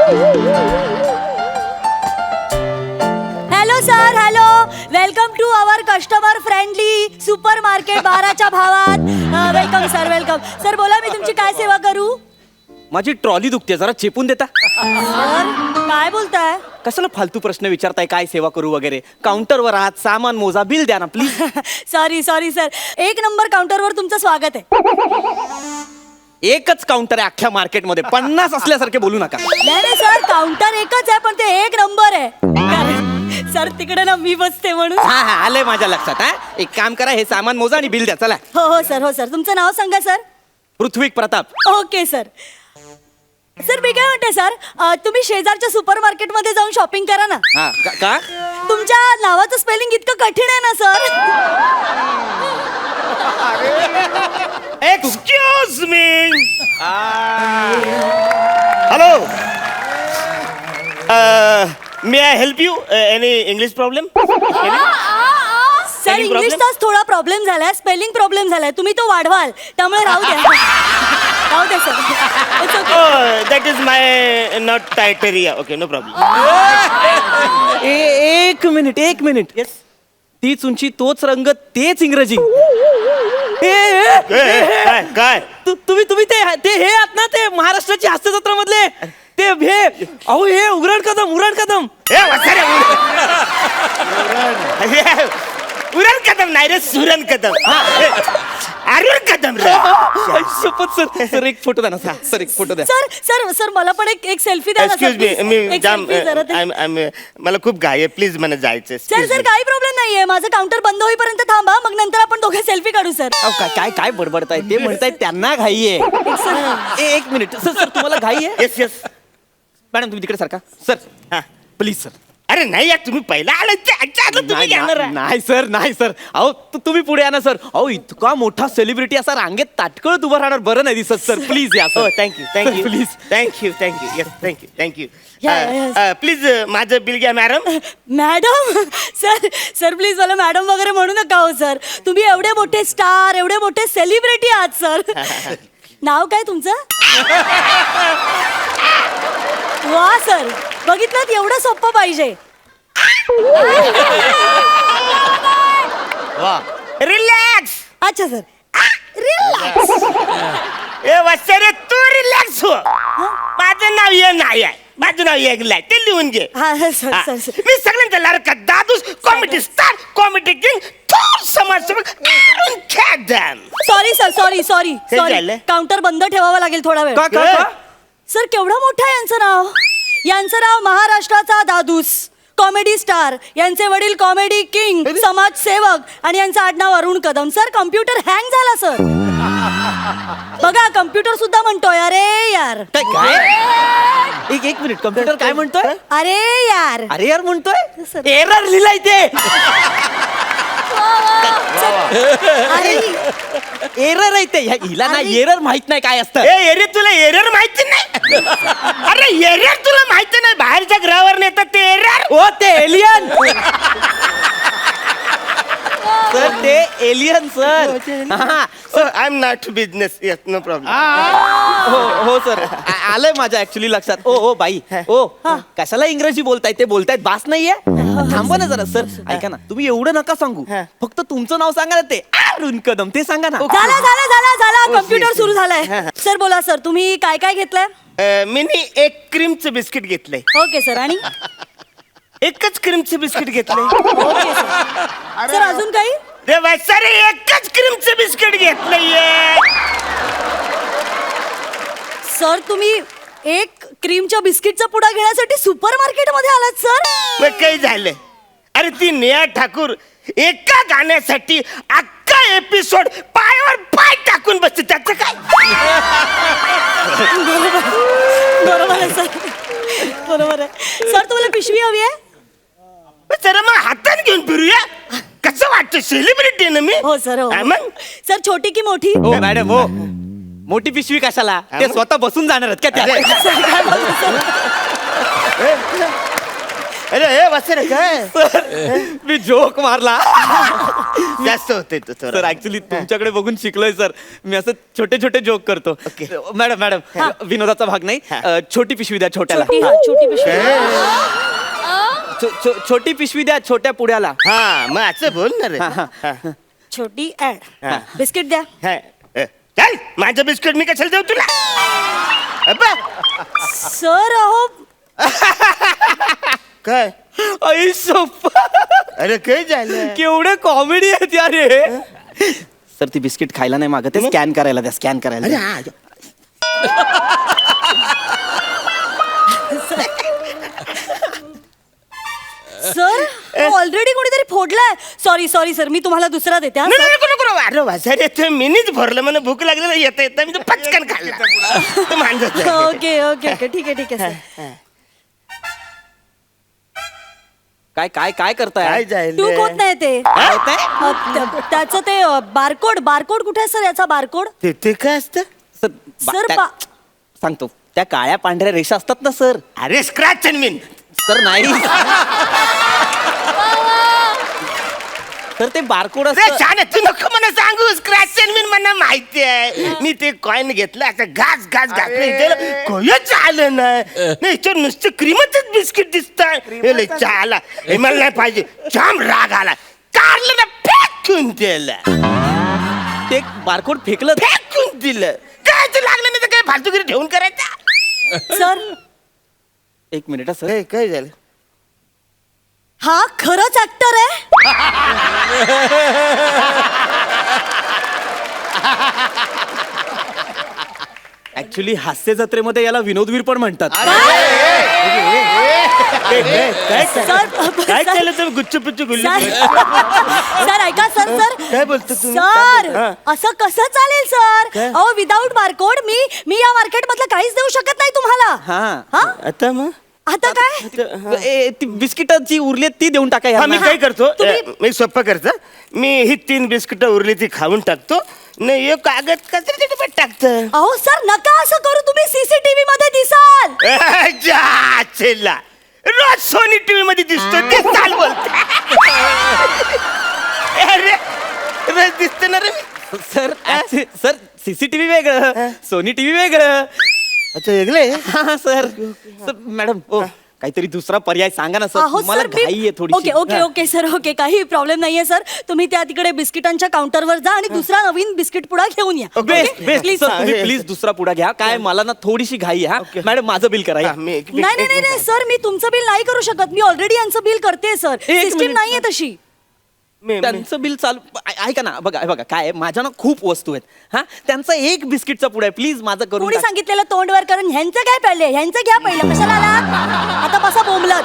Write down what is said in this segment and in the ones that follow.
Hello sir, hello. Welcome to our customer friendly supermarket 12च्या भावात. Welcome sir, welcome. Sir बोला, मी तुमची काय सेवा करू? माझी ट्रॉली दुखते, जरा चेपून देता? सर काय बोलताय? कशाला फालतू प्रश्न विचारताय, काय सेवा करू वगैरे? काउंटरवर आहात, सामान मोजा, बिल द्या ना please. Sorry sorry sir, 1 number काउंटरवर तुमचं स्वागत आहे. एकच काउंटर आहे अख्ख्या मार्केटमध्ये, 50 असल्यासारखे बोलू नका. नाही सर, काउंटर एकच आहे, पण ते 1 नंबर आहे. कारण सर तिकडे ना मी बसते म्हणून. हा हा, आलंय माझ्या लक्षात. हा, एक काम करा, हे सामान मोजा आणि बिल द्या. चला. हो हो सर, हो सर. तुमचं नाव सांगा सर. Prithvi Pratap. Okay sir. Sir मी काय म्हणते सर, तुम्ही शेजारच्या सुपर मार्केटमध्ये जाऊन शॉपिंग करा ना. हा का? तुमच्या नावाचं स्पेलिंग इतकं कठीण आहे ना sir. Excuse me. Hello. May I help you? Any English problem? Sir Any problem? इंग्लिशचाच थोडा प्रॉब्लेम झालाय, स्पेलिंग प्रॉब्लेम झालाय. तुम्ही तो वाढवाल, त्यामुळे राहू द्या. राहू द्या सर. It's okay. That is my not टायटेरिया. Okay, no problem. एक मिनिट. येस. तीच उंची, तोच रंग, तेच इंग्रजी. काय? तुम्ही ते हे आहात ना, ते महाराष्ट्राची हास्यजत्रा मधले ते अहो हे उरण कदम. उरण कदम नाही रे, सुरण कदम. अरुण कदम रे. शपथ सर एक फोटो द्या ना सर, एक फोटो द्या. सर सर सर मला पण एक सेल्फी द्या ना सर. Excuse me, please. मी एक जाम selfie जरा ते. मला खूप घाई आहे, प्लीज मला जायचं. सर सर काही प्रॉब्लेम नाहीये, माझं काउंटर बंद होईपर्यंत थांबा, मग नंतर आपण दोघे सेल्फी काढू सर. अहो, काय बडबडताय? ते म्हणताय त्यांना घाई आहे. एक मिनिट सर, तुम्हाला घाई आहे? Yes yes. मॅडम तुम्ही तिकडे सारखा सर. हा. Please sir. अरे नाही यार, तुम्ही पहिला आलात, तुम्ही घेणार आहे. नाही सर. अहो तुम्ही पुढे या ना सर. अहो इतका मोठा सेलिब्रिटी असा रांगेत ताटकळत उभं राहणार बरं नाही दिसत सर. प्लीज या हो, sir. Thank you please. Thank you. Yes, thank you. या. प्लीज माझं बिल घ्या मॅडम. मॅडम. सर प्लीज मला मॅडम वगैरे म्हणू नका हो सर. तुम्ही एवढे मोठे स्टार, एवढे मोठे सेलिब्रिटी आहात सर. नाव काय तुमचं? वा सर, बघितलं, एवढं सोपं पाहिजे. वा. रिलॅक्स. अच्छा सर. रिलॅक्स. ए वत्सरे, तू रिलॅक्स हो. माझं नाव ये नाही आहे, माझं नाव येगलाय, ते लिहून घे. हा सर हा. Sir sir. मी सगळ्यांचा लाडका दादूस, कॉमेडी स्टार, कॉमेडी किंग, थोर समाजसेवक Arun Kadam. Sorry sir, sorry हे झालं? काउंटर बंद ठेवावं लागेल थोडा वेळ. का? सर केवढं मोठं आहे यांचं नाव. यांचं नाव महाराष्ट्राचा दादूस, कॉमेडी स्टार. यांचे वडील कॉमेडी किंग, समाजसेवक, आणि यांचं आडनाव Arun Kadam. Sir computer hang झाला सर. बघा कम्प्युटर सुद्धा म्हणतोय अरे यार. काय? एक मिनिट. कम्प्युटर काय म्हणतोय? अरे यार. अरे यार म्हणतोय. सर. एरर लिहिलाय ते. अरे एरर आहे ते. हिला ना एरर माहित नाही काय असतं. ए एरे, तुला एरर माहिती नाही? अरे एरर तुला माहिती नाही? बाहेरच्या ग्रहावर नेतात ते एरर. ओ ते एलियन. सर ते alien sir. I am not business. Yes, no problem. हो सर. आलंय माझ्या ऍक्च्युली लक्षात. ओ बाई, कशाला इंग्रजी बोलतायत? ते बोलतायत बास नाहीये. थांबा ना जरा सर. ऐका ना, तुम्ही एवढं नका सांगू. फक्त तुमचं नाव सांगा ना, ते अरुण कदम, ते सांगा ना. झाला कम्प्युटर सुरू झालाय. सर बोला सर, तुम्ही काय काय घेतलंय? मी एक क्रीमचं बिस्किट घेतलंय. Okay sir. आणि एकच क्रीमचं बिस्किट घेतलंय. Okay sir. सर अजून काही? रे वत्सरे, एकच क्रीमचं बिस्किट घेतलंय. सर तुम्ही एक क्रीमच्या बिस्किटचा पुडा घेण्यासाठी सुपर मार्केट मध्ये आलात सर? मग काही झालं? अरे ती नेहा ठाकूर एका गाण्यासाठी अख्खा एपिसोड पायावर पाय टाकून बसते, त्याचं काय? बरोबर आहे सर, बरोबर आहे. सर तुम्हाला पिशवी हवी आहे? सर मग हातात घेऊन फिरूया. कसं वाटतं, सेलिब्रिटी ना मी. हो सर. हो मग सर, छोटी की मोठी? हो मॅडम, हो. मोठी पिशवी कशाला? ते स्वतः बसून जाणार आहेत का त्या? सर, काय बोलता सर? अरे हे वाचर काय मी जोक मारला जास्त होते तो सर ऍक्च्युली तुमच्याकडे बघून शिकलोय सर मी असं छोटे छोटे जोक करतो Okay. मॅडम मॅडम विनोदाचा भाग नाही छोटी पिशवी द्या छोट्याला छोटी पिशवी छोटी पिशवी द्या छोट्या पुड्याला हा मग असं बोल ना रे हा. हा. छोटी ऍड बिस्किट द्या हा. चल माझं बिस्किट मी कशाला देऊ तुला अब्बा, सर अहो काय आई सोप अरे काय झालं केवढे कॉमेडी आहेत यार हे सर ती बिस्किट खायला नाही मागत स्कॅन करायला द्या स्कॅन करायला अरे द्या. हा. सर ऑलरेडी कोणीतरी फोडलाय सॉरी सॉरी सर मी तुम्हाला दुसरा देते हा, नाही, सर. नको, नको, नको. अरे वासारे ते मीनीच भरलं मला भूक लागली ना येता येता मी तो पटकन खाल्ला तो मांजर आहे. ओके ओके ओके ठीक आहे ठीक आहे सर काय काय काय करताय काय जाईल तू होत नाही ते काय होतंय? त्याचं ते बारकोड बारकोड कुठे आहे सर याचा बारकोड ते काय असतं सर सर त्या- सांगतो त्या काळ्या पांढऱ्या रेषा असतात ना सर अरे स्क्रॅच मीन सर नाही तर ते बारकोड अरे असतं छान आहे. तू नको मला सांगू स्क्रॅच मीन मला माहिती आहे मी ते कॉइन घेतलं असं घास घास घातलं इथे कोयच आलं नाही इथं नुसतं क्रीमच बिस्किट दिसत चहाला हे मला नाही पाहिजे जाम राग आला कारलं ना फेकून दिलं ते बारकोड फेकलं फेकून दिलं काय ते लागलं नाही तर काय फालतूगिरी ठेवून करायचं सर एक मिनिट हा, सर काय झालं हा खरंच ऍक्टर आहे ऍक्च्युली हास्य जत्रेमध्ये याला विनोदवीर पण म्हणतात सर काय केलं तुम्ही गुच्छ पुच्छ गुल्ली सर ऐका सर सर काय बोलतो तुम्ही? सर हा. असं कसं चालेल सर काय? अहो विदाऊट बारकोड मी या मार्केट मधलं काहीच देऊ शकत नाही तुम्हाला हा. हा आता मग आता काय ती बिस्किटाची उरली ती देऊन टाका हा मी यांना. काय करतो तुम्ही- मी सोपं करतो मी ही 3 बिस्किट उरली ती खाऊन टाकतो नाही एक कागद कचऱ्याच्या डब्यात टाकतो अहो सर नका असं करू तुम्ही सीसीटीव्ही मध्ये दिसाल चिल्ला रोज सोनी टीव्ही मध्ये दिसतो ते चाल बोलतो अरे रोज दिसतो ना रे मी. सर सीसीटीव्ही वेगळं सोनी टीव्ही वेगळं अच्छा वेगळे हा सर मॅडम ओ काहीतरी दुसरा पर्याय सांगा ना सर अहो मला सर घाई आहे थोडी okay okay okay sir okay काही प्रॉब्लेम नाहीये सर तुम्ही त्या तिकडे बिस्किटांच्या काउंटरवर जा आणि दुसरा नवीन बिस्किट पुडा घेऊन या बेस्ट बेस्ट प्लीज सर हा, तुम्ही हे- प्लीज दुसरा पुढा घ्या काय मला ना थोडीशी घाई आहे हा मॅडम माझं बिल करा या. नाही नाही नाही नाही, सर मी तुमचं बिल नाही करू शकत मी ऑलरेडी यांचं बिल करते सर एक सिस्टीम मिनिट. नाहीये तशी त्यांचं बिल चालू ऐका ना बघा बघा काय आहे, माझ्या ना खूप वस्तू आहेत हा त्यांचा एक बिस्किटचा पुडा आहे प्लीज माझं करून कोणी टाका. सांगितलेलं तोंडवर करून ह्यांचं काय पडले ह्यांचं घ्या पहिलं कशाला आला आता बसा बोंबलत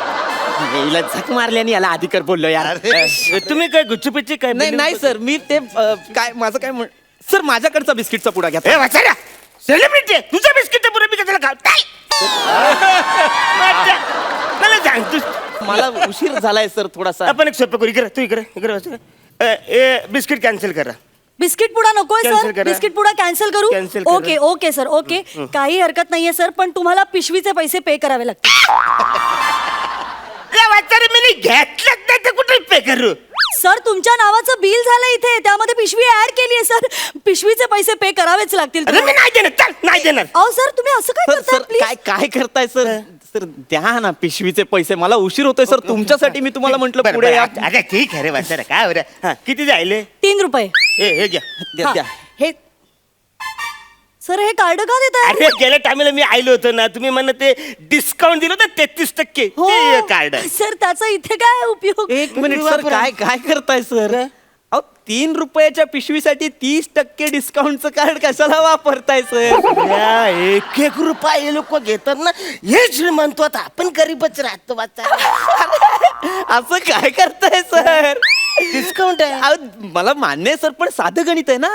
हिला झक मारल्याने याला अधिकार बोललो यार तुम्ही काय गुच्चपिच्ची काय नाही नाही सर मी ते काय माझं काय सर माझ्याकडचा बिस्किटचा पुडा घ्या ए वाचारा सेलिब्रिटी तुझं बिस्किट पुरे मी कशाला खाऊ मला सांगतोस मला उशीर झालाय सर थोडासा आपण एक सोपं करू इकडे तू इकडे इकडे वाचारा ए बिस्किट कॅन्सल करा बिस्किट पुडा नकोय Cancel सर करा. बिस्किट पुडा कॅन्सल करू Cancel करा. ओके ओके सर ओके काही हरकत नाहीये सर पण तुम्हाला पिशवीचे पैसे पे करावे लागतील वाचारे मी घेतलंच नाही तर कुठे पे करू सर तुमच्या नावाचं बिल झालं इथे त्यामध्ये पिशवी ऍड केली आहे सर पिशवीचे पैसे पे करावेच लागतील अरे मी नाही देणार चल नाही देणार अहो सर तुम्ही असं काय सर करताय सर प्लीज काय काय करताय सर सर द्या ना पिशवीचे पैसे मला उशीर होतोय सर तुमच्यासाठी मी तुम्हाला म्हंटल बरं, पुढे बरं, या अगं ठीक आहे रे वाचारा काय बरं हा किती जायले 3 रुपये हे घ्या द्या, हा, द्या. हे सर हे कार्ड का देत अरे गेल्या टायमाला मी आलो होतो ना तुम्ही म्हणत ते डिस्काउंट दिलं होतं 33% ते कार्ड आहे. सर त्याचा इथे काय उपयोग एक मिनिट सर काय काय करताय सर अहो 3 रुपयाच्या पिशवीसाठी 30% डिस्काउंटचं कार्ड कशाला वापरताय सर या, 1 रुपया हे लोक घेतात ना हे श्रीमंत आता आपण गरीबच राहतो वाचा असं काय करताय सर डिस्काउंट आहे अहो, मला मान्य आहे सर पण साधं गणित आहे ना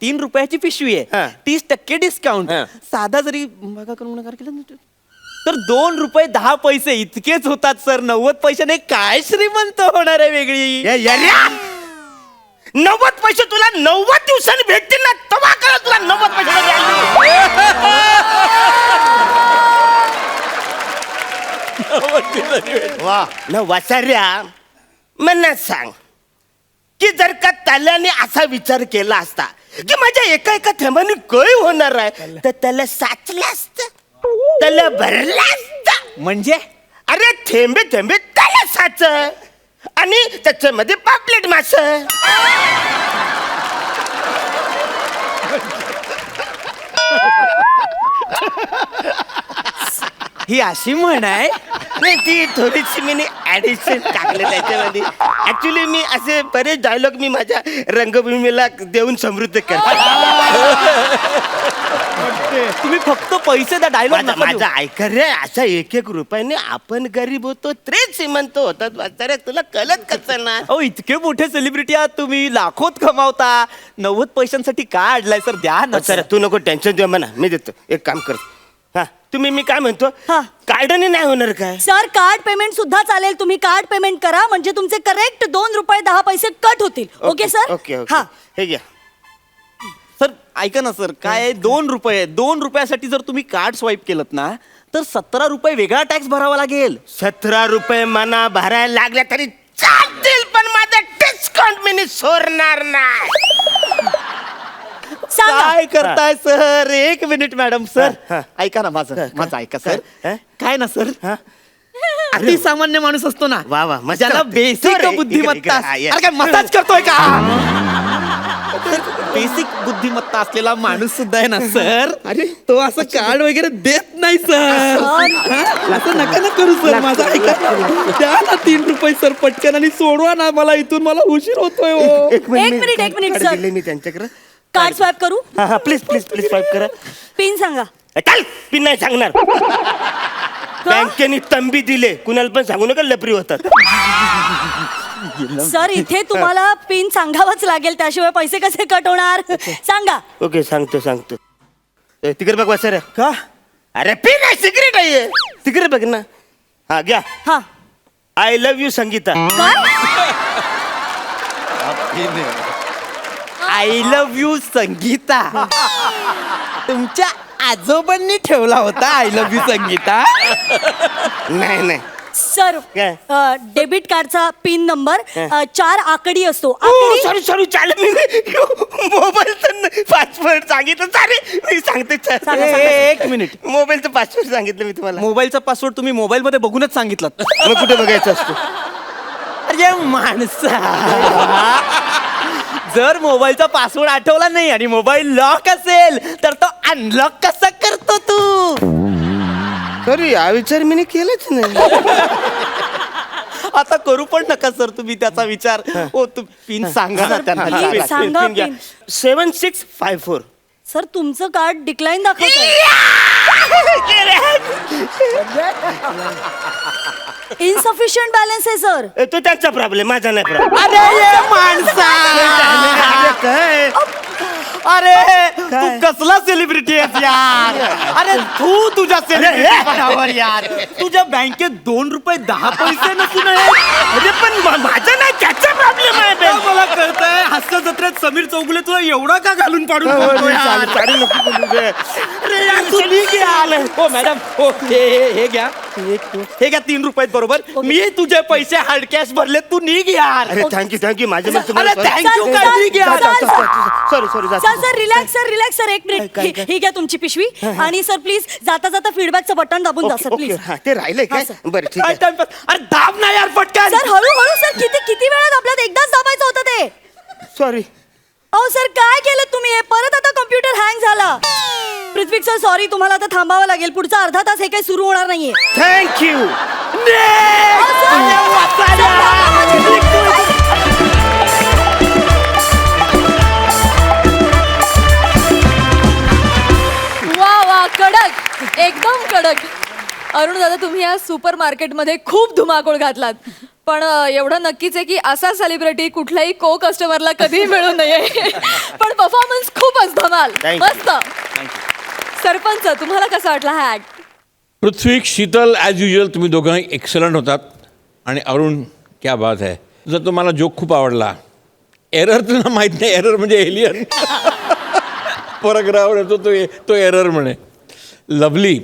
3 रुपयाची पिशवी हा. आहे 30% डिस्काउंट हा. साधा जरी भागा करून गुणाकार केला ना तर 2 रुपये 10 पैसे इतकेच होतात सर 90 पैशाने काय श्रीमंत होणार आहे वेगळी या, या. 90 पैसे तुला 90 दिवसांनी भेटतील ना तेव्हा करा तुला 90 पैसे वा न वासाऱ्या मला सांग की जर का त्याल्याने असा विचार केला असता की माझ्या एका एका थेंबाने काय होणार आहे तर त्याला साचलं असतं, त्याला भरलं असतं. म्हणजे अरे थेंबे थेंबे त्याला साच आणि त्याच्यामध्ये पापलेट मास. ही अशी म्हण आहे. नाही ती थोडीशी मी ऍडिशन टाकले त्याच्यामध्ये. ऍक्च्युली मी असे बरेच डायलॉग मी माझ्या रंगभूमीला देऊन समृद्ध करतो. तुम्ही फक्त पैसे द्या, डायलॉग माझा ऐका रे, अशा एक एक रुपयाने आपण गरीब होतो ते श्रीमंत होतात. वाचाऱ्या तुला कळत कसं ना. अहो इतके मोठे सेलिब्रिटी आहात तुम्ही, लाखोत कमावता, 90 पैशांसाठी काय अडलाय सर? द्या ना सर तू नको टेन्शन देऊ म्हणा, मी देतो. एक काम कर, हा तुम्ही मी काय म्हणतो, हा. कार्डाने नाही होणार काय? सर कार्ड पेमेंट सुद्धा चालेल. तुम्ही कार्ड पेमेंट करा म्हणजे तुमचे करेक्ट 2 रुपये 10 पैसे कट होतील. Okay sir? ओके ओके हा. हे घ्या. सर ऐका ना सर, काय 2 रुपये, 2 रुपयासाठी जर तुम्ही कार्ड स्वाईप केलं ना तर 17 रुपये वेगळा टॅक्स भरावा लागेल. 17 रुपये मना भरायला लागल्या तरी चालतील, पण माझा डिस्काउंट मी सोडणार नाही. सांगा. काय करताय सर? एक मिनिट मॅडम. सर हा. ऐका ना माझं ऐका सर. हा? काय ना सर, हा? अति सामान्य माणूस असतो ना, वा वा, मस्त. ज्याला बेसिक सर, बुद्धिमत्ता इकडे, हा, या. अरे काय मसाज करतोय का? बेसिक बुद्धिमत्ता असलेला माणूस सुद्धा आहे ना सर, अरे तो असं कार्ड वगैरे देत नाही सर. असं नका ना करू सर. माझा ऐका द्या ना 3 रुपये सर पटकन आणि सोडवा ना मला इथून, मला उशीर होतोय हो. एक मिनिट, card सर. दिले मी त्यांच्याकडे. कार्ड स्वाईप करू? हा हा प्लीज प्लीज प्लीज स्वाईप करा. पिन सांगा. चाल पिन नाही सांगणार. बँकेने तंबी दिले, कुणाला पण सांगू नका, लपरी होतात. सर इथे तुम्हाला पिन सांगावंच लागेल, त्याशिवाय पैसे कसे कट होणार? सांगा. ओके सांगतो सांगतो. तिकडे बघ सर. का? अरे पिन आहे, सिक्रेट आहे. तिकडे बघ ना. हा घ्या. हा. I love you Sangeeta. काय? I love you Sangeeta. तुमच्या आजोबांनी ठेवला होता आय लव्ह यू संगीता? नाही नाही. सर काय? डेबिट कार्डचा पिन नंबर 4 आकडी असतो. सॉरी सॉरी चाल मी मोबाईलचं पासवर्ड सांगितलं. चालेल मी सांगते सांगा. एक मिनिट. मोबाईलचं पासवर्ड सांगितलं मी तुम्हाला. मोबाईलचा पासवर्ड तुम्ही मोबाईल मध्ये बघूनच सांगितलं. मग कुठे बघायचं असतो? अरे माणसा, जर मोबाईलचा पासवर्ड आठवला नाही आणि मोबाईल लॉक असेल तर तो अनलॉक कसा करतो तू? सॉरी हा विचार मी केलाच नाही. आता करू पण नका सर तुम्ही त्याचा विचार. ओ तू पिन सांगा ना त्यांना. पिन सांगा, पिन घ्या. पिन. 7654. सर तुमचं कार्ड डिक्लाईन दाखवतंय. इनसफिशियंट बॅलन्स आहे सर. तो त्यांचा प्रॉब्लेम, माझा नाही प्रॉब्लेम. अरे ये माणसा, काय अरे तू कसला सेलिब्रिटी आहेस यार? अरे तू तुझ्या सेलिब्रिटीपणावर यार, तुझ्या बँकेत 2 रुपये 10 पैसे नसून अरे पण माझा नाही, त्याचा प्रॉब्लेम आहे. मला कळतंय. हास्य जत्रेत समीर चौगुले तुला एवढा का घालून पाडून बोलतो यार? अरे यार, तू निघ यार. हो मॅडम, हो हे घ्या, हे घ्या 3 रुपयेत बरोबर. मी तुझे पैसे हार्ड कॅश भरले, तू निघ यार. अरे थँक्यू माझ्या अरे थँक्यू काय, निघ यार. Sorry sorry. Sir relax sir एक मिनिट. ही घ्या तुमची पिशवी आणि सर प्लीज जाता जाता फीडबॅकचं बटन दाबून द्या सर प्लीज. हा ते राहिलंय काय? हा, सर. बरं ठीक आहे. अरे दाब ना यार पटकन. सर हळूहळू सर. किती वेळात आपल्याला एकदाच दाबायचं होतं ते. सॉरी. अहो सर काय केलं तुम्ही? हे परत आता कम्प्युटर हँग झाला. पृथ्वी सर सॉरी, तुम्हाला आता थांबावं लागेल. पुढचा अर्धा तास हे काही सुरू होणार नाहीये. थँक्यू. वा कडक, एकदम कडक. अरुण दादा तुम्ही या सुपर मार्केटमध्ये खूप धुमाकूळ घातलात. पण एवढं नक्कीच आहे की असा सेलिब्रिटी कुठल्याही को कस्टमरला कधीही मिळू नये. पण परफॉर्मन्स खूपच धमाल, Thank you. मस्त. सरपंच तुम्हाला कसा वाटला हा ऍक्ट? पृथ्वी, शीतल ॲज युजल तुम्ही दोघंही एक्सलंट होतात. आणि अरुण क्या बात आहे. जर तुम्हाला जोक खूप आवडला. एरर तुला माहीत नाही, एरर म्हणजे एलियन परग्रहावर येतो तो एरर म्हणे. लवली.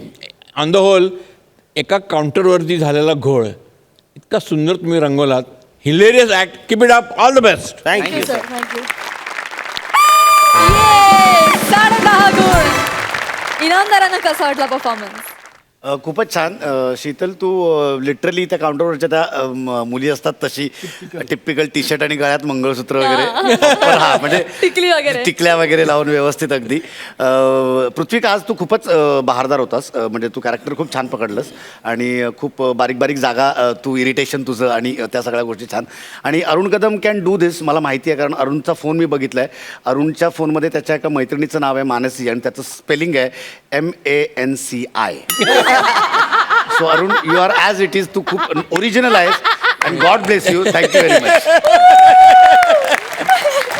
ऑन द होल एका काउंटरवरती झालेला घोळ इतका सुंदर तुम्ही रंगवलात. Hilarious act. Keep it up. All the best. Thank you sir thank you. 10.5 गुण. इनामदारांना कसा वाटला परफॉर्मन्स? खूपच छान. शीतल, तू लिटरली त्या काउंटरवरच्या त्या मुली असतात तशी टिपिकल टी शर्ट आणि गळ्यात मंगळसूत्र वगैरे proper, हा म्हणजे टिकली वगैरे. टिकल्या वगैरे लावून व्यवस्थित अगदी. पृथ्वीका, आज तू खूपच बहारदार होतास. म्हणजे तू कॅरेक्टर खूप छान पकडलंस आणि खूप बारीक बारीक जागा तू इरिटेशन तुझं आणि त्या सगळ्या गोष्टी छान. आणि अरुण कदम कॅन डू दिस मला माहिती आहे, कारण अरुणचा फोन मी बघितला आहे. अरुणच्या फोनमध्ये त्याच्या एका मैत्रिणीचं नाव आहे मानसी आणि त्याचं स्पेलिंग आहे MANCI. So Arun, you are as it is. तू खूप ओरिजिनल आहेस and god bless you. Thank you very much.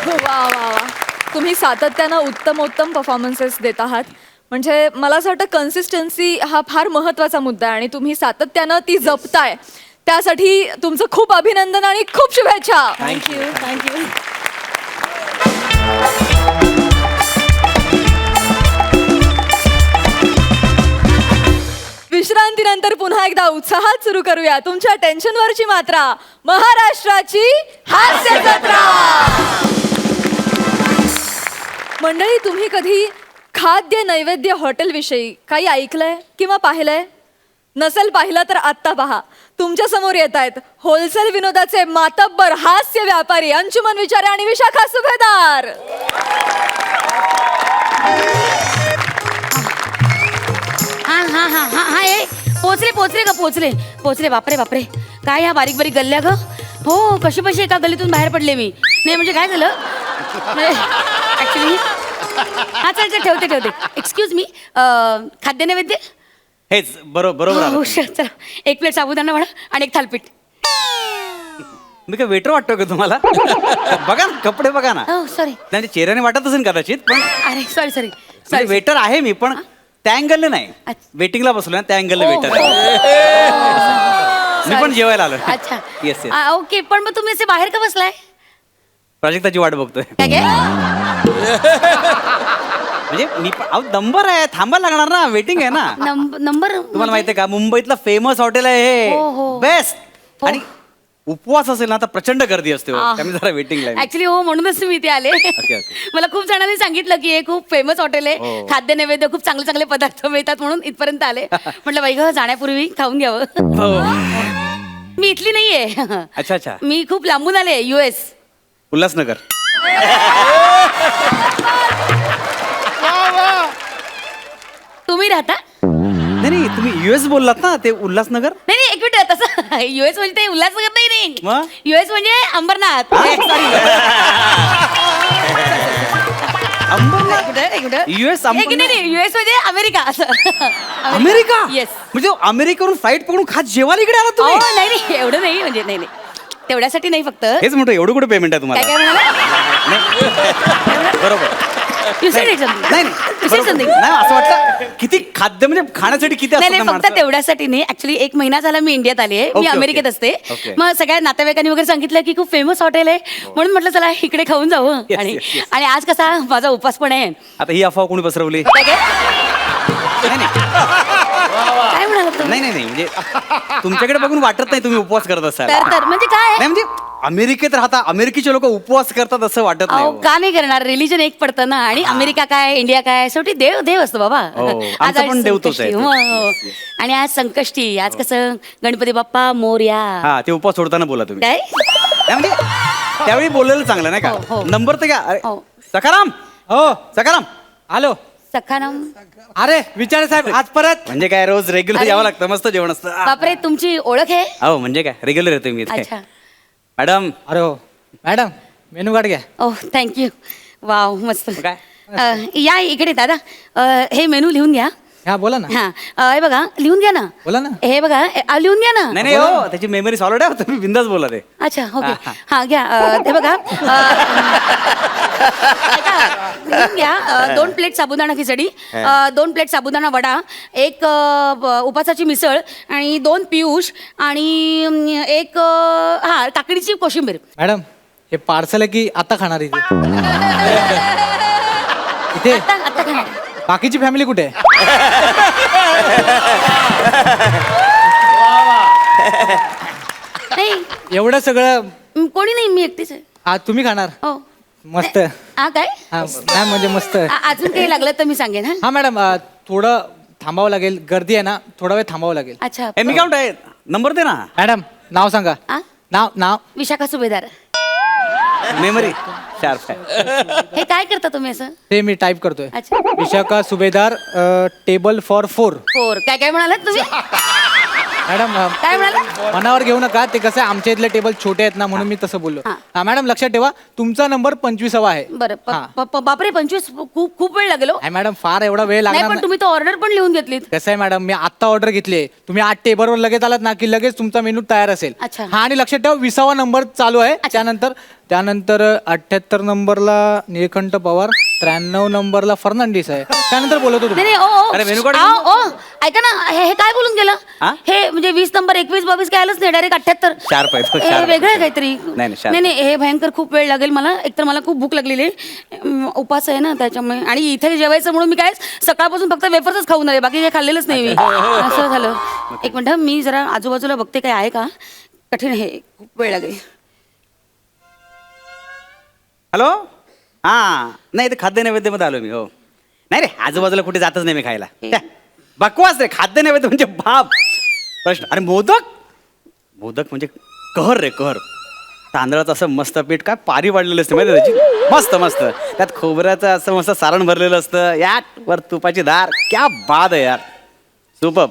वा वा वा. तुम्ही सातत्यानं उत्तम परफॉर्मन्सेस देत आहात. म्हणजे मला असं वाटतं कन्सिस्टन्सी हा फार महत्त्वाचा मुद्दा आहे आणि तुम्ही सातत्यानं ती जपताय. त्यासाठी तुमचं खूप अभिनंदन आणि खूप शुभेच्छा. थँक्यू. विश्रांतीनंतर पुन्हा एकदा उत्साहात सुरू करूया तुमच्या टेन्शनवरची मात्रा, महाराष्ट्राची हास्य जत्रा. मंडळी, तुम्ही कधी खाद्य नैवेद्य हॉटेल विषयी काही ऐकलंय किंवा पाहिलंय? नसेल पाहिलं तर आत्ता पहा. तुमच्या समोर येत आहेत होलसेल विनोदाचे मातब्बर हास्य व्यापारी अंशुमन विचारे आणि विशाखा सुभेदार. हा ए पोचले. बापरे काय ह्या बारीक बारीक गल्ल्या ग. हो, कशी एका गल्लीतून बाहेर पडले मी. नाही म्हणजे काय झालं ऍक्च्युली. हा चल ठेवते. एक्सक्यूज मी, खाद्य नैवेद्य. हेच बरोबर हो, चला. 1 प्लेट साबुदाणा वडा आणि 1 थालपीठ. मी काय वेटर वाटतो का तुम्हाला? बघा ना, कपडे बघा ना. हो सॉरी. त्यांच्या चेहऱ्याने वाटत असेल कदाचित, पण अरे सॉरी वेटर आहे मी, पण त्या अँगलने नाही. अच्छा. वेटिंगला बसलो ना, त्या अँगलने हो, वेटर आहे. मी पण जेवायला आलो. अच्छा. येस. ओके, पण मग तुम्ही असे बाहेर का बसलाय? प्रोजेक्टाची वाट बघतोय. काय काय? म्हणजे मी पण अहो नंबर आहे, थांबायला लागणार ना, वेटिंग आहे ना. नंबर तुम्हाला माहितीये का, मुंबईतलं फेमस हॉटेल आहे हो, हो. हे बेस्ट. हो. आणि उपवास असेल ना तर प्रचंड गर्दी असते हो. त्यामुळे जरा वेटिंगला आहे. ऍक्च्युली हो, म्हणूनच मी इथे आले. ओके. मला खूप जणांनी सांगितलं की हे खूप फेमस हॉटेल आहे, हो. खाद्य नैवेद्य खूप चांगले चांगले पदार्थ मिळतात, म्हणून इथपर्यंत आले. म्हटलं बाई ग, जाण्यापूर्वी खाऊन घ्यावं. हो. मी इथली नाहीये. अच्छा. मी खूप लांबून आले, US. उल्हासनगर. तुम्ही राहता? नाही तुम्ही US बोललात ना, ते उल्हासनगर. नाही एक मिनिट, तसं US म्हणजे ते उल्हासनगर नाही. मग? US म्हणजे अंबरनाथ. सॉरी. US नाही, US म्हणजे अमेरिका असं. अमेरिका. येस. म्हणजे अमेरिकेवरून फ्लाईट पकडून खात जेवायला इकडे आला तुम्ही? नाही एवढं नाही, म्हणजे नाही तेवढ्यासाठी नाही, फक्त हेच म्हणतो, एवढं कुठे पेमेंट आहे काय तुम्हाला? म्हणाला? बरोबर. You said it something. नाही You said something. नाही, असं वाटतं किती खाद्य म्हणजे खाण्यासाठी किती नाही असतं ना फक्त माणसं? तेवढ्यासाठी नाही. ऍक्च्युली 1 महिना झाला मी इंडियात आली आहे. मी ओके, अमेरिकेत ओके. असते. ओके. मग सगळ्या नातेवाईकांनी वगैरे सांगितलं की खूप फेमस हॉटेल आहे, म्हणून म्हटलं चला इकडे खाऊन जाऊ. Yes, आणि yes, yes. आणि आज कसा माझा उपास पण आहे. आता ही अफवा कोणी पसरवली? काय काय? नाही काय म्हणालात तुम्ही? नाही म्हणजे तुमच्याकडे बघून वाटत नाही तुम्ही उपवास करत असाल. तर म्हणजे काय? नाही म्हणजे अमेरिकेत राहता, अमेरिकेचे लोक उपवास करतात असं वाटत नाही अहो हो. का नाही करणार? रिलीजन एक पडतं ना. आणि अमेरिका काय, इंडिया काय, शेवटी देव असतो बाबा. हो, आज आमचा पण देव तोच संकष्टी. आहे. हो. आणि आज संकष्टी, आज कसं गणपती बाप्पा मोरया. हा, ते उपवास सोडताना बोला तुम्ही. काय? नाही म्हणजे त्यावेळी बोललेलं चांगलं नाही हो, का? हो. नंबर तर घ्या. अरे, हो. सखाराम. हो सखाराम. हॅलो. सखाराम. अरे विचारे साहेब, आज परत? म्हणजे काय, रोज रेग्युलर अरे. यावं लागतं, मस्त जेवण असतं. बापरे, तुमची ओळख आहे? हो म्हणजे काय, रेग्युलर येतोय मी इथे. अच्छा. मॅडम. अरे हो मॅडम, मेनू कार्ड घ्या. ओह थँक्यू. वाव मस्त. काय? या इकडे दादा. हे मेनू लिहून घ्या. हा बोला ना. हा हे बघा, लिहून घ्या ना. बोला ना. हे बघा, लिहून घ्या ना. नाही हो, त्याची मेमरी सॉलिड आहे, तुम्ही बिंदास बोला ते. अच्छा ओके. हा. हा घ्या. हे बघा, ऐका, लिहून घ्या. 2 प्लेट साबुदाणा खिचडी, 2 प्लेट साबुदाणा वडा, 1 उपासाची मिसळ आणि 2 पियुष आणि 1 काकडीची कोशिंबीर. मॅडम, हे पार्सल आहे की आता खाणार इथे? इथे आता खा. बाकीची फॅमिली कुठे आहे? एवढं सगळं कोणी नाही, मी एकटीच आहे. हा तुम्ही खाणार हो. मस्त हा काय हा मॅम म्हणजे मस्त अजून काही लागलं तर मी सांगेन हा. हा मॅडम थोडं थांबावं लागेल, गर्दी आहे ना, थोडा वेळ थांबावं लागेल. अच्छा. मी काय म्हणतोय नंबर दे ना. मॅडम नाव सांगा. आ? नाव विशाखा सुभेदार. मेमरी शार्प आहे. हे काय करता तुम्ही असं? ते मी टाईप करतोय. अच्छा. विशाखा सुभेदार टेबल फॉर 4. काय काय म्हणालात तुम्ही? मॅडम काय म्हणाला? मनावर घेऊ नका, ते कसं आहे आमच्या इथले टेबल छोटे आहेत ना, म्हणून मी तसं बोललो. हा. हा मॅडम लक्षात ठेवा, तुमचा नंबर 25 आहे. बरं हा. बापरे 25 खूप वेळ लागेल हो. नाही मॅडम फार एवढा वेळ नाही लागणार पण नाही. तुम्ही तर ऑर्डर पण लिहून घेतलीत. कसं आहे मॅडम, मी आत्ता ऑर्डर घेतली. तुम्ही 8 टेबलवर लगेच आलात ना की लगेच तुमचा मेनू तयार असेल. अच्छा. हा आणि लक्षात ठेवा 20वा नंबर चालू आहे. त्यानंतर 78 नंबरला निळकंठ पवार, 93 नंबरला फर्नांडिस आहे. त्यानंतर बोलतो तुम्ही. नाही ओ अरे, मेनू कार्ड ऐका ना, हे काय बोलून गेलं? हे म्हणजे 20 नंबर 21 22 काय आलंच नाही, डायरेक्ट 78. Sharp आहे तो, हे sharp. वेगळं आहे काहीतरी. नाही, sharp. नाही हे भयंकर खूप वेळ लागेल मला. एकतर मला खूप भूक लागलेली आहे. उपास आहे ना त्याच्यामुळे, आणि इथे जेवायचं म्हणून मी काय सकाळपासून फक्त वेफर्सच खाऊन आले, बाकी काही खाल्लेलंच नाही मी. असं झालं. एक मिनिट मी जरा आजूबाजूला बघते काय आहे का. कठीण आहे, खूप वेळ लागेल. हॅलो हां नाही ते खाद्य नैवेद्यमध्ये आलो मी. हो नाही रे, आजूबाजूला कुठे जातच नाही मी खायला. बकवास रे, खाद्य नैवेद्य म्हणजे बाप प्रश्न. अरे मोदक म्हणजे कहर रे कहर. तांदळाचं असं मस्त पीठ, काय पारी वाढलेलं असतं माहिती त्याची, मस्त मस्त. त्यात खोबऱ्याचं असं मस्त सारण भरलेलं असतं, यात वर तुपाची धार. क्या बाद आहे यार, सुपर्ब.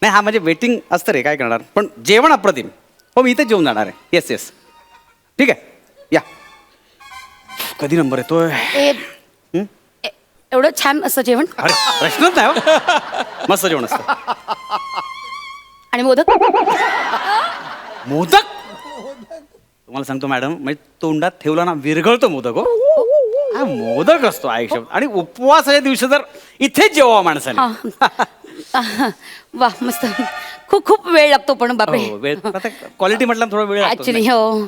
नाही हा म्हणजे वेटिंग असतं रे, काय करणार. पण जेवण अप्रतिम. हो मी इथेच जेवून जाणार आहे. येस ठीक आहे या. कधी नंबर येतोय? एवढं छान असं जेवण. अरे प्रश्नच नाही हो. मस्त जेवण असतं. आणि मोदक. मोदक तुम्हाला सांगतो मॅडम, म्हणजे तोंडात ठेवला ना विरघळतो मोदक. हो हा मोदक असतो आयुष्यात. आणि उपवासाच्या दिवशी तर इथेच जेवा माणसाने. वा मस्त. खूप वेळ लागतो पण बापरे. हो, वेळ आता क्वालिटी म्हटलं थोडा वेळ लागतो. ऍक्च्युली हो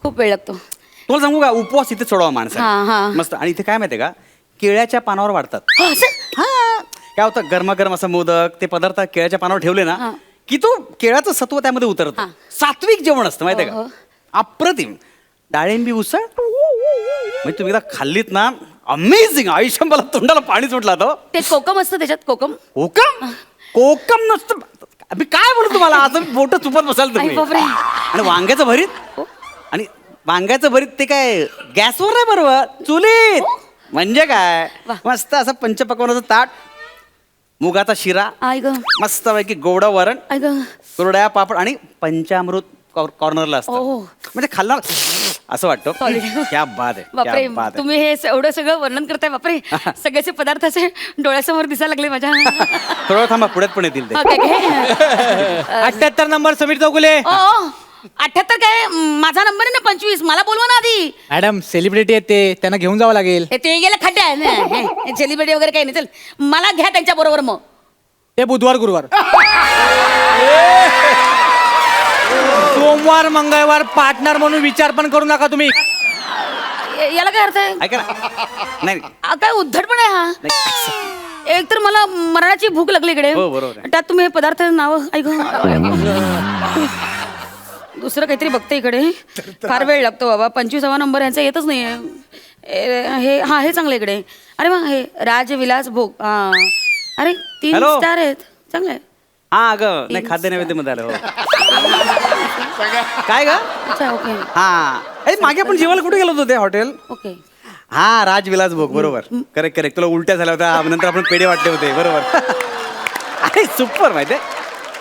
खूप वेळ लागतो. तुम्हाला सांगू का, उपवास इथे सोडावा हा. माणसाने मस्त. आणि इथे काय माहितीये का, केळ्याच्या पानावर वाढतात. असं? हा काय होतं, गरमागरम असं मोदक, ते पदार्थ केळ्याच्या पानावर ठेवले ना की तो केळाचं सत्व त्यामध्ये उतरतं. सात्विक जेवण असतं माहितीये का, अप्रतिम. डाळिंबी उसळ म्हणजे तुम्ही एकदा खाल्लीत ना, अमेझिंग. आयुष्य मला तोंडाला पाणी सुटला तो. ते कोकम असतं त्याच्यात, कोकम. कोकम नसतं. मी काय बोलू तुम्हाला, असं बोट चुपत बसाल तुम्ही. आई बापरे. आणि वांग्याचं भरीत, आणि वांग्याचं भरीत ते काय गॅसवर नाही बरोबर, चुलीत. म्हणजे काय मस्त असं पंचपक्वानाचं ताट, मुगाचा शिरा, आई ग मस्त पैकी गोडा वरण, आई ग. कुरड्या पापड, आणि पंचामृत कॉर्नरला असतं. ओ. म्हणजे खाल्लं असं वाटतं. Solid. क्या बात आहे, बापरे क्या बात आहे. तुम्ही हे एवढं सगळं वर्णन करताय बापरे. सगळ्याचे पदार्थ असे डोळ्यासमोर दिसायला लागले माझ्या. थोडं वेळ थांबा, पुढ्यात पण येतील ते. हो, काय 78 नंबर समीर चौगुले. 78 काय माझा नंबर आहे ना 25. मला बोलवा ना आधी. मॅडम सेलिब्रिटी आहेत ते, त्यांना घेऊन जावं लागेल. ते गेलं खड्ड्या सेलिब्रिटी वगैरे काही नाही. चल मला घ्या त्यांच्या बरोबर. मग ते बुधवार गुरुवार. सोमवार मंगळवार पार्टनर म्हणून विचार पण करू नका तुम्ही. याला काय अर्थ आहे? ऐका ना, नाही काय उद्धटपण आहे हा. एक तर मला मरणाची भूक लागली इकडे. हो, बरोबर आहे. त्यात तुम्ही हे पदार्थ नाव ऐक. दुसरं काहीतरी बघते इकडे. फार वेळ लागतो बाबा. 25वा नंबर यांचा येतच नाहीये. हे चांगलं इकडे. अरे वा, हे राजविलास भोग. अरे 3 Hello. स्टार आहेत, चांगलं आहे. हा अगं नाही, खाद्य नैवेद्यमध्ये आलं. हो काय ग. अच्छा ओके हा अरे मागे आपण जेवायला कुठे गेलो होतो ते हॉटेल. ओके. हा राजविलास भोग, बरोबर. करेक्ट तुला उलट्या झाल्या होत्या, नंतर आपण पेढे वाटले होते, बरोबर. अरे सुपर माहितीये.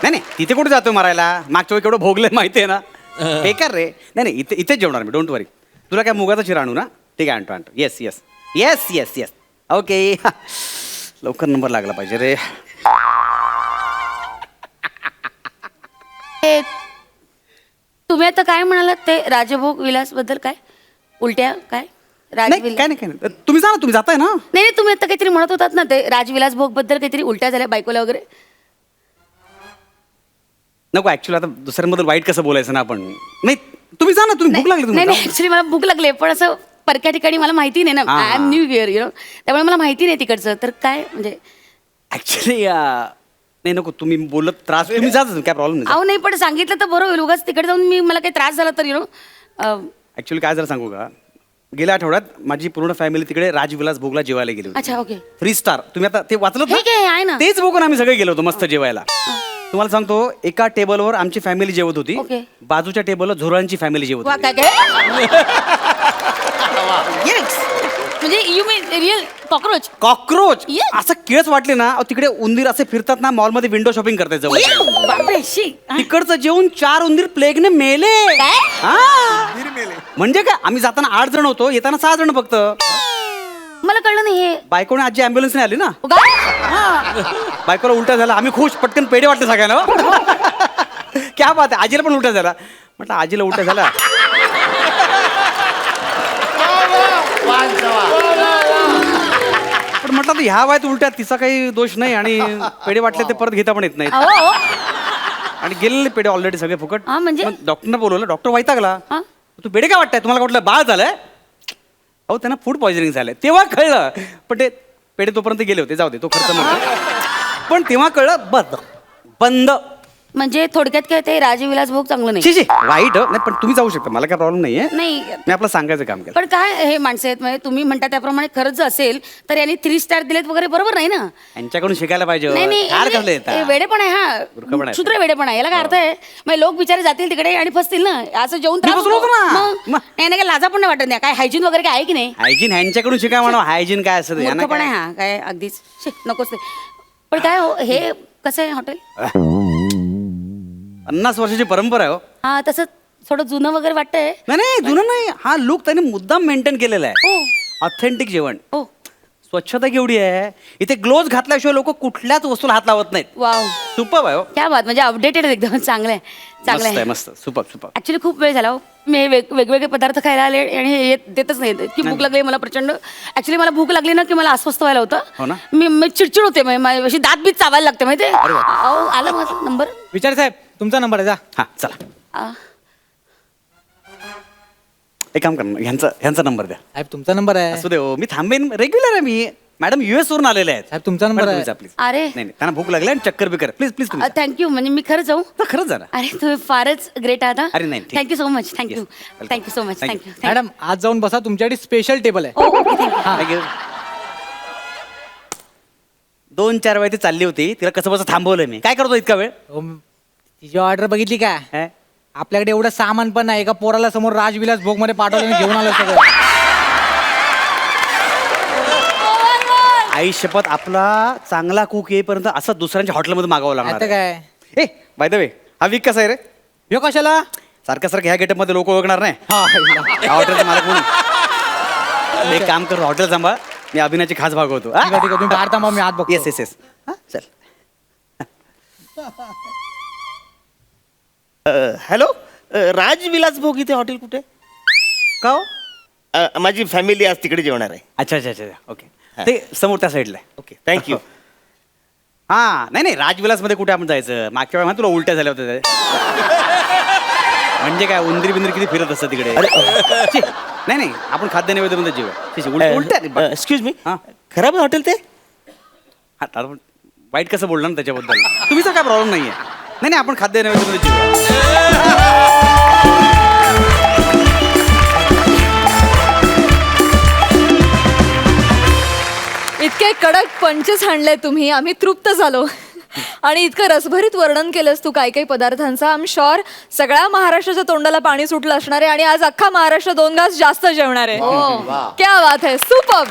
नाही तिथे कुठे जातोय मारायला, मागच्या वेळी केवढं भोगलंय माहितीये ना. बेकार रे. नाही इथेच जेवणार मी, डोंट वरी. तुला काय मुगाचा शिरा आणू ना. ठीक आहे, आणतो. Yes okay. लवकर नंबर लागला पाहिजे रे. तुम्ही आता काय म्हणालात ते राजभोग विलास बद्दल? काय उलट्या काय नाही काय नाही. तुम्ही जा ना, तुम्ही जाताय ना. नाही तुम्ही आता काहीतरी म्हणत होतात ना ते राजविलास भोग बद्दल, काहीतरी उलट्या झाल्या बायकोला वगैरे. नको ऍक्च्युली आता दुसऱ्यांबद्दल वाईट कसं बोलायचं ना आपण. नाही तुम्ही जा ना, तुम्ही भूक लागली नाही तुम्ही. ऍक्च्युली मला भूक लागली, पण असं परक्या ठिकाणी मला माहिती नाही ना. आय एम न्यू इयर त्यामुळे मला माहिती नाही तिकडचं. तर काय म्हणजे ऍक्च्युली नाही नको, तुम्ही बोलत त्रास तुम्ही जात काय प्रॉब्लेम नाही. अहो नाही पण सांगितलं तर बरं होईल. उगाच तिकडे जाऊन मी मला काही त्रास झाला तर ऍक्च्युली काय जरा सांगू का, गेल्या आठवड्यात माझी पूर्ण फॅमिली तिकडे राजविलास भोगला जेवायला गेली होती. अच्छा ओके. 3 स्टार. तुम्ही आता ते वाचलं हे काय आहे ना? तेच बघून आम्ही सगळे गेलो होतो मस्त जेवायला. तुम्हाला सांगतो, एका टेबलवर आमची फॅमिली जेवत होती, ओके. बाजूच्या टेबलवर झोरांची फॅमिली जेवत वा होती. काय म्हणजे you mean real cockroach. Cockroach Yes. असं केळच वाटले ना, अहो, तिकडे उंदीर असे फिरतात ना मॉलमध्ये, विंडो शॉपिंग करतात जवळ. बापरे शी. तिकडचं जेवून 4 उंदीर प्लेगने मेले. काय? हा. म्हणजे काय, आम्ही जाताना 8 जण होतो, येताना 6 जण फक्त. मला कळलं नाही हे. बायकोने आजी ॲम्ब्युलन्सने आली ना, काय? बायकोला उलटा झाला, आम्ही खुश, पटकन पेढे वाटले सगळ्यांना. क्या बात आहे, आजीला पण उलटा झाला. म्हटलं आजीला उलटा झाला, पण म्हटलं तर ह्या वयात उलट्या तिचा काही दोष नाही, आणि पेढे वाटले ते परत घेता पण येत नाही. अहो आणि गेलेले पेढे ऑलरेडी सगळे फुकट. हा, म्हणजे? डॉक्टरने बोलवलं, डॉक्टर वैतागला. हा? तू पेढे काय वाटतंय, तुम्हाला वाटलं बाळ झालंय? अहो त्यांना फूड पॉइझनिंग झालंय, तेव्हा कळलं. पण ते पेढे तोपर्यंत गेले होते, जाऊ दे, तो खर्च नव्हता. पण तेव्हा कळलं बंद. म्हणजे थोडक्यात काय ते राजविलास भोग चांगलं नाही. शी वाईट नाही, पण तुम्ही जाऊ शकता, मला काय प्रॉब्लेम नाहीये. नाही मी आपलं सांगायचं काम केलं. पण काय हे माणसं आहेत म्हणजे तुम्ही म्हणता त्याप्रमाणे खरंच जर असेल तर यांनी 3 स्टार दिलेत वगैरे, बरोबर नाही ना? यांच्याकडून शिकायला पाहिजे. नाही फार कसलं नाही येतात. वेडेपण आहे मूर्खपण हा, आहे. क्षुद्र वेडेपण आहे. याला काय अर्थ आहे? मग लोक बिचारे जातील तिकडे आणि फसतील ना, असं जेवून मी त्रास फसलो होतो. होतो ना. मग मग. नाही नाही, काय लाजा पण नाही वाटत नाही. काय हायजीन वगैरे काय आहे की नाही? हायजीन ह्यांच्याकडून शिका म्हणा, हायजीन काय असतं यांना मूर्खपण आहे काय? हा, काय अगदीच शी, नकोच ते. पण काय हो हे कसं आहे हॉटेल? 50 वर्षाची परंपरा आहे हो. हा तसं थोडं जुनं वगैरे वाटतंय. नाही नाही, जुनं नाही, हा लुक त्याने मुद्दाम मेंटेन केलेला आहे. हो ऑथेंटिक जेवण. हो स्वच्छता केवढी आहे इथे. ग्लोव्ज घातल्याशिवाय लोक कुठल्याच वस्तूला हात लावत नाहीत. वाव सुपर आहे हो. क्या बात, म्हणजे अपडेटेड एकदम चांगलं आहे. चांगलं मस्त आहे, आहे मस्त, सुपर सुपर. ऍक्च्युली खूप वेळ झाला हो. मी हे वेगवेगळे पदार्थ खायला आले आणि हे देतच नाही. इतकी भूक लागली मला प्रचंड. ऍक्च्युली मला भूक लागली ना की मला अस्वस्थ व्हायला हो होतं. ना? मी चिडचिड होते, अशी दात बीत चावायला लागते माहिती. आला माझा नंबर. विचार साहेब, तुमचा नंबर आहे, जा. हा चला, एक काम कर ना, ह्यांचा नंबर द्या. साहेब तुमचा नंबर आहे. असू दे हो, मी थांबेन, रेग्युलर आहे मी. मॅडम US वरून आलेले आहेत. साहेब तुमचा नंबर आहे. प्लीज. अरे. नाही नाही, त्यांना भूक लागली आणि चक्कर बिकर. प्लीज प्लीज तुम्ही जा. थँक्यू, म्हणजे मी खरंच जाऊ? ना, खरंच जा ना. अरे तुम्ही फारच ग्रेट आहात. अरे नाही, ठीक. Thank you so much. Thank you Yes, welcome. Thank you so much. Thank you. Thank you madam आज जाऊन बसा, तुमच्यासाठी स्पेशल टेबल आहे. Okay thank you. Thank you. 2-4 वेळा ती चालली होती, तिला कसं बसं थांबवलंय मी. काय करतो इतका वेळ? हो, तिची ऑर्डर बघितली का? हे? आपल्याकडे एवढं सामान पण नाही. एका पोराला समोर राजविलास भोग मध्ये पाठवलं, घेऊन आलं सगळं. आई शपथ, आपला चांगला कुक येईपर्यंत असं दुसऱ्यांच्या हॉटेलमध्ये मागावं लागणार आता काय ए बाय द वे, हा वीक कसा आहे रे? ह्यो कशाला? सारखं सारखं ह्या गेटअप मध्ये लोक ओळखणार नाही. हा, ह्या हॉटेलचा मालक म्हणून एक काम कर, हॉटेल सांभाळ, मी अभिनयाची खास भागवतो. ठीक आहे, ठीक आहे, तुम्ही बाहेर थांबा, मी आत बघतो. Yes yes yes. चल. हॅलो, राजविलास भोग इथे हॉटेल कुठे? का हो? माझी फॅमिली आज तिकडे जेवणार आहे. अच्छा अच्छा अच्छा, ओके. ते समोर त्या साईडला आहे. Okay thank you. हा नाही नाही, राजविलास मध्ये कुठे आपण जायचं? मागच्या वेळा तुला उलट्या झाल्या होत्या. म्हणजे काय, उंदरी बिंदरी किती फिरत असतात तिकडे. छी, नाही नाही, आपण खाद्य नैवेद्यामध्ये जेवूया. उलट्या एक्सक्यूज मी, हा. खराब आहे हॉटेल ते? हा, आता वाईट कसं बोलणार ना त्याच्याबद्दल? तुम्हीच काय प्रॉब्लेम नाहीये. नाही नाही, आपण खाद्य नैवेद्यामध्ये जेवूया. इतके कडक पंचेस हाणले तुम्ही, आम्ही तृप्त झालो. आणि इतकं रसभरीत वर्णन केलंस तू काही काही पदार्थांचं. आय एम शुअर सगळ्या महाराष्ट्राच्या तोंडाला पाणी सुटलं असणार आहे आणि आज अख्खा महाराष्ट्र 2 घास जास्त जेवणार आहे. क्या बात आहे, सुपर.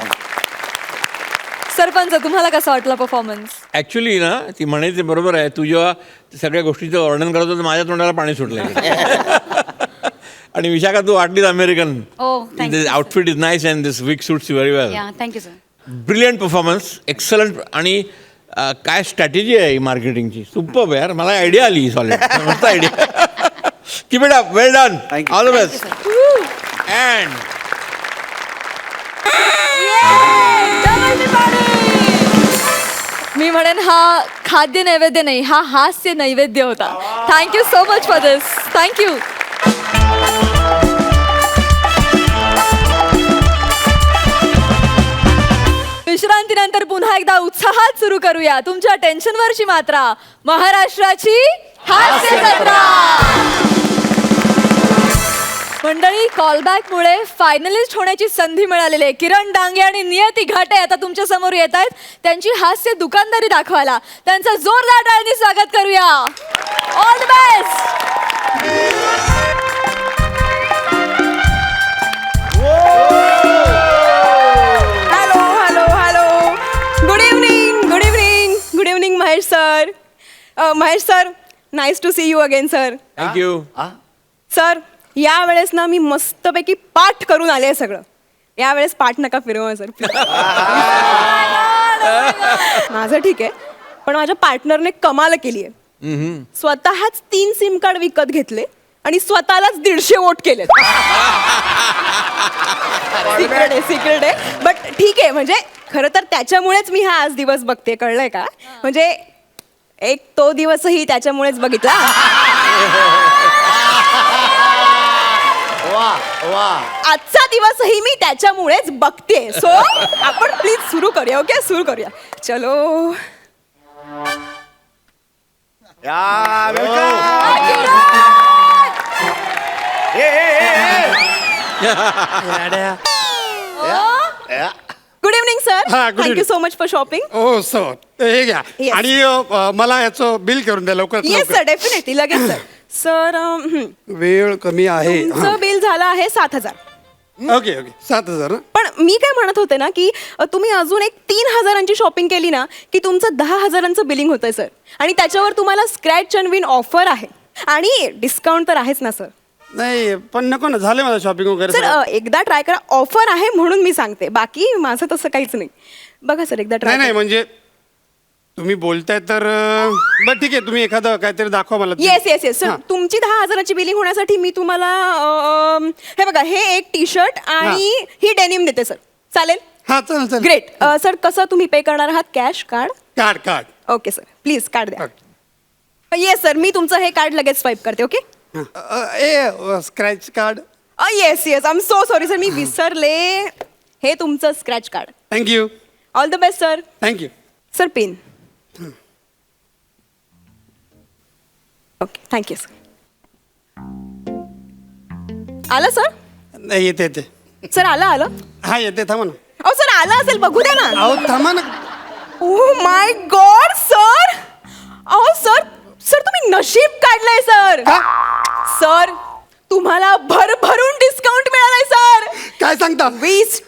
सरपंच, तुम्हाला कसं वाटलं परफॉर्मन्स? ऍक्च्युली ना, ती म्हणायचे बरोबर आहे. तू जेव्हा सगळ्या गोष्टीचं वर्णन करत होतं, माझ्या तोंडाला पाणी सुटलं. आणि विशाखा, तू वाटलीच American. Oh, thank you. This outfit is nice and this week suits you very well. Yeah thank you sir. Brilliant performance, excellent. आणि काय स्ट्रॅटेजी आहे ही मार्केटिंगची, सुपर यार. मला आयडिया आली सॉलिड, मस्त idea. Keep it up, well done, Thank you. All the best. And मी म्हणेन हा खाद्य नैवेद्य नाही, हा हास्य नैवेद्य होता. Thank you so much for this. Thank you. विश्रांतीनंतर पुन्हा एकदा उत्साहात सुरू करूया तुमच्या टेन्शनवरची मात्रा, महाराष्ट्राची हास्य जत्रा. मंडळी, कॉलबॅकमुळे फायनलिस्ट होण्याची संधी मिळालेली आहे. किरण डांगे आणि नियती घाटे आता तुमच्या समोर येत आहेत त्यांची हास्य दुकानदारी दाखवायला. त्यांचं जोरदार टाळ्यांनी स्वागत करूया. All the best. Hello hello hello good evening good evening good evening Mahesh sir. Mahesh sir, nice to see you again sir. Thank you. Sir, यावेळेस ना मी मस्तपैकी पाठ करून आले सगळं. यावेळेस पाठ नका फिरवा सर. माझं ठीक आहे, पण माझ्या पार्टनरने कमाल केली आहे. स्वतःच 3 सिम कार्ड विकत घेतले आणि स्वतःलाच 150 वोट केले. सिक्रेट आहे बट ठीक आहे. म्हणजे खरं तर त्याच्यामुळेच मी हा आज दिवस बघते, कळलंय का? म्हणजे एक तो दिवसही त्याच्यामुळेच बघितला. आजचा दिवसही मी त्याच्यामुळेच बघते. सो आपण प्लीज सुरू करूया. ओके, सुरू करूया. चलो. Good evening sir. Thank you so much for shopping. हो सर, हे घ्या. Yes. आणि मला याचं बिल करून द्या लवकर. येस सर, डेफिनेटली लगेच सर. सर, वेळ कमी आहे. तुमचं बिल झालं आहे 7,000. Okay okay, 7,000. पण मी काय म्हणत होते ना की तुम्ही अजून एक 3,000ची शॉपिंग केली ना की तुमचं 10,000चं बिलिंग होतंय सर. आणि त्याच्यावर तुम्हाला स्क्रॅच अँड विन ऑफर आहे आणि डिस्काउंट तर आहेच ना सर. नाही पण नको ना, झाले मला शॉपिंग वगैरे. सर एकदा ट्राय करा. ऑफर आहे म्हणून मी सांगते, बाकी माझं तसं काहीच नाही. बघा सर, एकदा नाही ट्राय. नाही म्हणजे तुम्ही बोलताय तर बरं ठीक आहे, तुम्ही एखादं काहीतरी दाखवा मला. येस येस येस सर, हां. तुमची 10,000ची बिलिंग होण्यासाठी मी तुम्हाला हे बघा, हे एक टी शर्ट आणि ही डेनिम देते सर. चालेल? हा चालेल चालेल. ग्रेट. सर, कसं तुम्ही पे करणार आहात? Cash, card? Card card. Okay sir, please card द्या. येस सर, मी तुमचं हे कार्ड लगेच स्वाईप करते. Okay. Scratch card. Yes yes, I am so sorry sir, मी विसरले. हे तुमचं scratch card. Thank you. All the best sir. Thank you. Sir, pen. Okay, thank you sir. आलं सर? नाही येते येते. सर आलं. हा येते, थांबा ना. अहो सर, आलं असेल, बघू द्या ना. अहो थांबा ना. Oh my God sir. अहो सर, सर तुम्ही नशीब काढलंय सर. सर, तुम्हाला भरभरून डिस्काउंट मिळालाय सर. काय सांगता? 20%.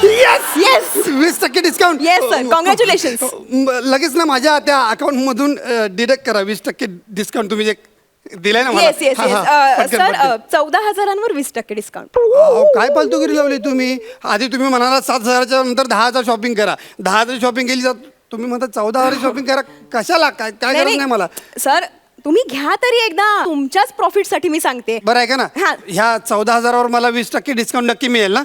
Yes yes 20% discount. Yes sir, congratulations. लगेच ना माझ्या त्या अकाउंट मधून डिडक्ट करा 20% डिस्काउंट तुम्ही जे दिलाय ना मला. येस येस हा, येस. हा. पटकन, सर, पटकन. 14,000वर 20% डिस्काउंट. काय फालतूगिरी लावली तुम्ही. आधी तुम्ही म्हणाला 7,000च्या नंतर 10,000 शॉपिंग करा. 10,000 शॉपिंग केली तर तुम्ही म्हणता 14,000 शॉपिंग करा. कशाला? काय काय गरज नाही मला. सर, तुम्ही घ्या तरी एकदा. तुमच्याच प्रॉफिट साठी मी सांगते. बरं आहे का ना, हा. ह्या 14,000वर मला 20% डिस्काउंट नक्की मिळेल ना.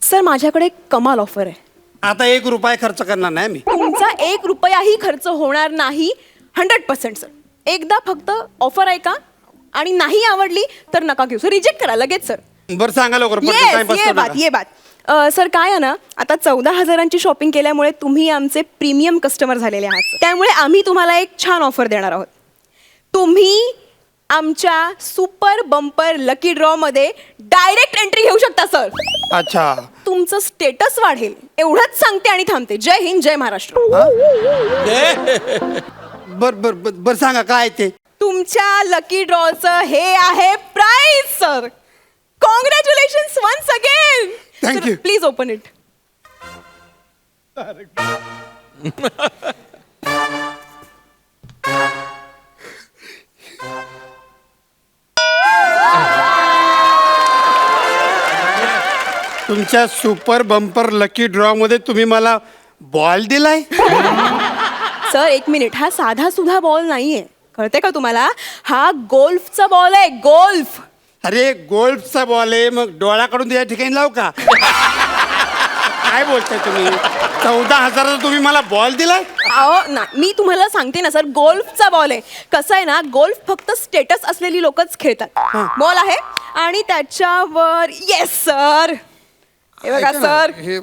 सर, माझ्याकडे एक कमाल ऑफर आहे. आता 1 रुपया खर्च करणार नाही मी. तुमचा 1 रुपयाही खर्च होणार नाही. 100% सर. एकदा फक्त ऑफर ऐका आणि नाही आवडली तर नका घेऊ सर. रिजेक्ट करा लगेच सर. बरं सांगा लवकर. पटकन येस, टाइमपास ये करू बात नका. ये बात. सर, काय आहे ना, आता 14,000ची शॉपिंग केल्यामुळे तुम्ही आमचे प्रीमियम कस्टमर झालेले आहात. त्यामुळे आम्ही तुम्हाला एक छान ऑफर देणार आहोत. तुम्ही आमच्या सुपर बंपर लकी ड्रॉ मध्ये डायरेक्ट एंट्री घेऊ शकता सर. अच्छा. तुमचं स्टेटस वाढेल एवढंच सांगते आणि थांबते. जय हिंद, जय महाराष्ट्र. बर बर बर बर सांगा काय ते. तुमच्या लकी ड्रॉचं हे आहे prize sir. Congratulations once again. Thank you. Please open it. तुमच्या सुपर बंपर लकी ड्रॉ मध्ये तुम्ही मला बॉल दिलाय. Sir, 1 minute. हा साधा सुधा बॉल नाहीये, कळते का तुम्हाला? हा गोल्फचा बॉल आहे. गोल्फ. अरे गोल्फचा बॉल आहे, मग डोळ्याकडून या ठिकाणी लाव का? काय बोलताय तुम्ही? 14,000चा तुम्ही मला बॉल दिलाय. अहो ना, मी तुम्हाला सांगते ना सर, गोल्फचा बॉल आहे. कसं आहे ना, गोल्फ फक्त स्टेटस असलेली लोकच खेळतात. बॉल आहे आणि त्याच्यावर येस सर. हे बघा ऐका ना, सर हे-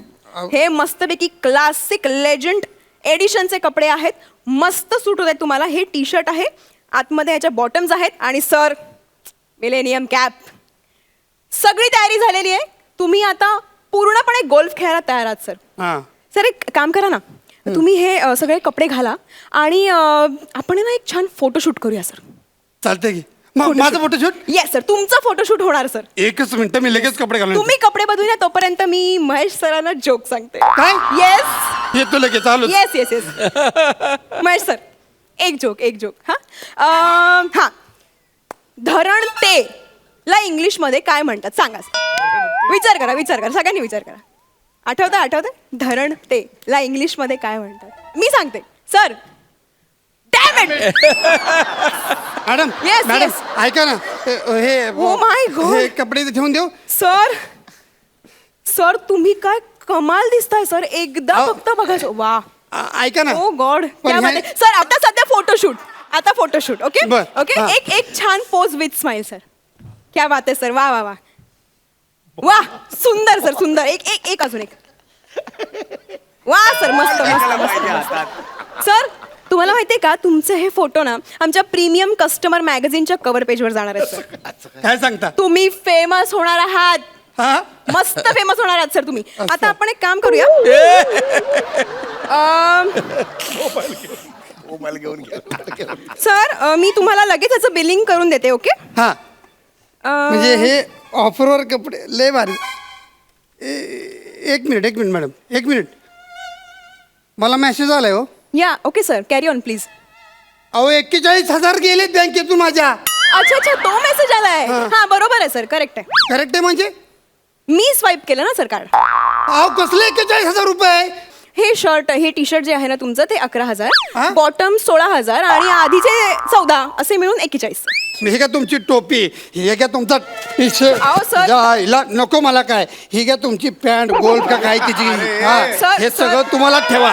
हे मस्तपैकी क्लासिक लेजंड एडिशनचे कपडे आहेत. मस्त सूट होत आहेत तुम्हाला. हे टी शर्ट आहे, आतमध्ये ह्याच्या बॉटम्स आहेत आणि सर मिलेनियम कॅप. सगळी तयारी झालेली आहे. तुम्ही आता पूर्णपणे गोल्फ खेळायला तयार आहात सर. हा सर एक काम करा ना, तुम्ही हे सगळे कपडे घाला आणि आपण ना एक छान फोटोशूट करूया सर. चालतंय की माझं फोटोशूट येस सर, तुमचं फोटोशूट होणार सर. एकच मिनिट मी लगेच कपडे घालून तुम्ही कपडे बदलून या, तोपर्यंत मी महेश सरांना जोक सांगते. काय? येस येतो लगेच चालू yes yes yes Mahesh sir, एक जोक हा धरण ते ला इंग्लिश मध्ये काय म्हणतात सांगा sir. विचार करा सगळ्यांनी विचार करा. आठवतं धरण ते ला इंग्लिश मध्ये काय म्हणतात? मी सांगते sir. Damn it! Madam Yes, madam yes. ऐका ना हे Oh my God. हे कपडे इथे ठेवून देऊ. सर तुम्ही काय कमाल दिसताय सर. एकदा अहो. फक्त बघायचं. वा ऐका ना ओ गॉड पण क्या बात हे- आहे. सर आता सध्या फोटोशूट ओके बर, ओके. हा. एक छान पोज विथ स्माइल सर. क्या बात आहे सर. वा वा वा वा सुंदर सर सुंदर. एक अजून एक. वा सर मस्त. सर तुम्हाला माहितीये का, तुमचे हे फोटो ना आमच्या प्रीमियम कस्टमर मॅगझिनच्या कव्हर पेजवर जाणार आहेत सर. काय सांगता? तुम्ही फेमस होणार आहात. हा मस्त फेमस होणार आहात सर तुम्ही. आता आपण एक काम करूया. सर मी तुम्हाला लगेच याचं बिलिंग करून देते. ओके हा म्हणजे हे ऑफरवर कपडे लय भारी. एक मिनिट मॅडम एक मिनिट. मला मेसेज आलाय हो. या okay sir carry on please. अहो 41,000 गेलेत बँकेतून माझ्या. अच्छा तो मेसेज आलाय. हा बरोबर आहे सर, करेक्ट आहे. करेक्ट आहे म्हणजे? मी स्वाईप केलं ना सर कार्ड. अहो कसले 41,000 रुपये? हे टी शर्ट जे आहे ना तुमचं ते 11,000, हा? बॉटम 16,000 आणि आधीचे 14 असे मिळून 41. हे घ्या तुमची टोपी, हे घ्या तुमचा टी अहो, सर. शर्ट. नको मला काय, ही घ्या तुमची पॅन्ट गोल्ड का काय तिची. हा सर, हे सर. सगळं तुम्हाला ठेवा.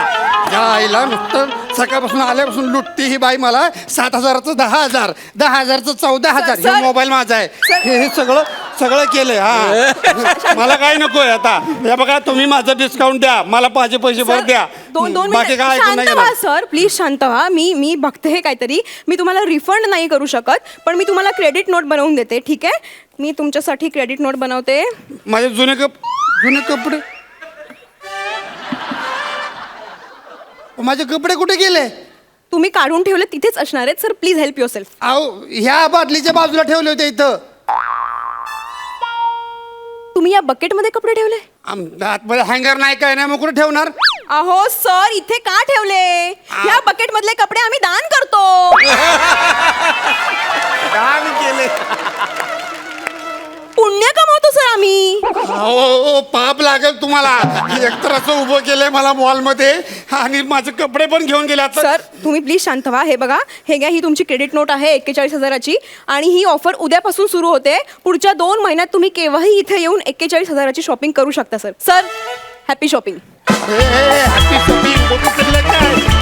आईला नुसतं सकाळपासून आल्यापासून लुटती ही बाई मला. 7,000चं 10,000, 10,000चं 14,000. सर, हे मोबाईल माझा आहे. सर. हे सगळं केलंय. हा मला काय नकोय आता. हे बघा तुम्ही माझं डिस्काउंट द्या, मला पाहिजे पैसे भर द्या. दोन बाकी मिनिट काय ऐकून शांत नाही व्हा घेणार. सर, प्लीज शांत व्हा. मी बघते काहीतरी. मी तुम्हाला रिफंड नाही करू शकत, पण मी तुम्हाला क्रेडिट नोट बनवून देते. ठीक आहे, मी तुमच्यासाठी क्रेडिट नोट बनवते. माझे जुने कपडे, माझे कपडे कुठे गेले? तुम्ही काढून ठेवले तिथेच असणार आहेत sir. Please help your self. अहो ह्या बाटलीच्या बाजूला ठेवले होते इथं. तुम्ही या बकेटमध्ये कपडे ठेवले? आतमध्ये हँगर नाही काय नाही, मग कुठे ठेवणार? अहो सर, इथे का ठेवले? या बकेट मधले कपडे आम्ही दान करतो. दान केले. पुण्य कमवतो सर आम्ही. अहो पाप लागेल तुम्हाला. एकतर असं उभं केलंय मला मॉलमध्ये आणि माझे कपडे पण घेऊन गेले. आता सर तुम्ही प्लीज शांत व्हा. हे बघा, हे घ्या, ही तुमची क्रेडिट नोट आहे 41,000ची आणि ही ऑफर उद्यापासून सुरू होते. पुढच्या 2 महिन्यात तुम्ही केव्हाही इथे येऊन 41,000ची शॉपिंग करू शकता sir. Sir happy shopping. Happy shopping.